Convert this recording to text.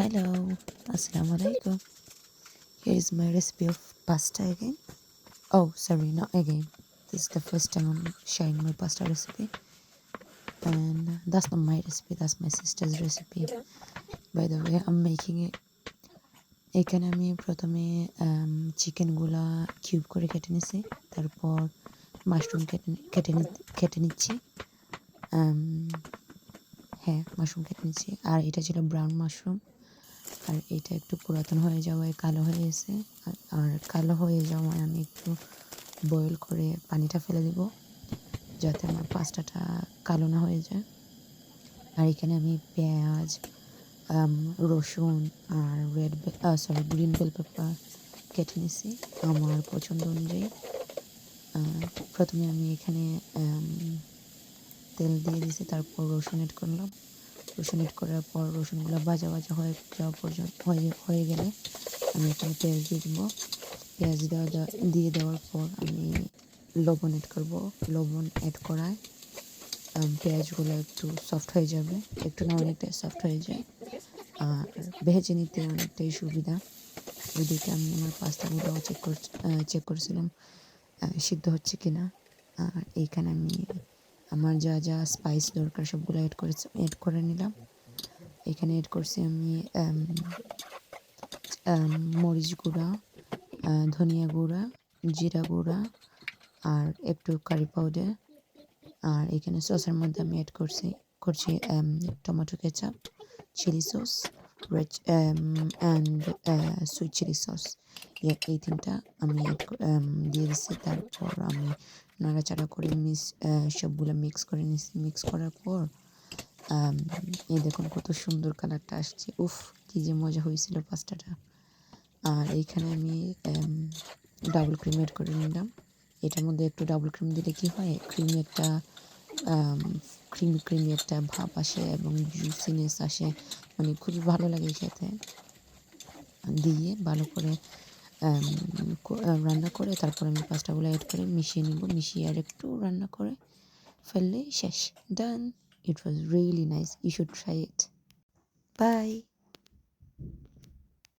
Hello, Assalamu alaikum. Here is my recipe of pasta again. Oh, sorry, not again. This is the first time I'm sharing my pasta recipe. And that's not my recipe, that's my sister's recipe. By the way, I'm making it. এখানে আমি প্রথমে চিকেনগুলা cube করে কেটে নিছি, তারপর mushroom কেটে নিচ্ছি। হ্যাঁ, মাশরুম কেটে নিচ্ছি। আর এটা ছিল ব্রাউন মাশরুম। আর এটা একটু পুরাতন হয়ে যাওয়ায় কালো হয়ে গেছে। আর কালো হয়ে যাওয়ায় আমি একটু বয়েল করে পানিটা ফেলে দেব, যাতে আমার পাস্তাটা কালো না হয়ে যায়। আর এখানে আমি পেঁয়াজ, রসুন আর গ্রিন বেল পেপার কেটে নিছি আমার পছন্দ অনুযায়ী। প্রথমে আমি এখানে তেল দিয়ে দিয়েছি, তারপর রসুন এড করলাম। রসুন এড করার পর রসুনগুলো ভাজা হয়ে যাওয়া পর্যন্ত হয়ে গেলে আমি এখানে পেঁয়াজ দিয়ে দেবো। পেঁয়াজ দিয়ে দেওয়ার পর আমি লবণ এড করব। লবণ এড করায় পেঁয়াজগুলো একটু সফট হয়ে যাবে, একটু না অনেকটাই সফট হয়ে যায়। আর ভেজে নিতে অনেকটাই সুবিধা। ওইদিকে আমি আমার পাস্তাগুলো চেক করছিলাম সিদ্ধ হচ্ছে কিনা। আর এইখানে আমি আমার যা যা স্পাইস দরকার সবগুলো এড করে নিলাম। এখানে এড করছি আমি মরিচ গুঁড়া, ধনিয়া গুঁড়া, জিরা গুঁড়া আর একটু কারি পাউডার। আর এখানে সসের মধ্যে আমি এড করছি tomato ketchup, chilli sauce, red and sweet chilli sauce. এই তিনটা আমি দিয়ে দিচ্ছি। তারপর আমি নাড়াচাড়া করে সবগুলো মিক্স করে নিচ্ছি। মিক্স করার পর এই দেখুন কত সুন্দর কালারটা আসছে। উফ, কী যে মজা হয়েছিল পাস্তাটা। আর এইখানে আমি ডাবল ক্রিম এড করে নিলাম। এটার মধ্যে একটু ডাবল ক্রিম দিলে কি হয়, ক্রিমি একটা ভাব আসে এবং জুসিনেস আসে, মানে খুবই ভালো লাগে খেতে। দিয়ে ভালো করে রান্না করে তারপর আমি পাস্তাগুলো অ্যাড করে মিশিয়ে নিব। মিশিয়ে আর একটু রান্না করে ফেললেই শেষ, ডান। It was really nice. You should try it. Bye.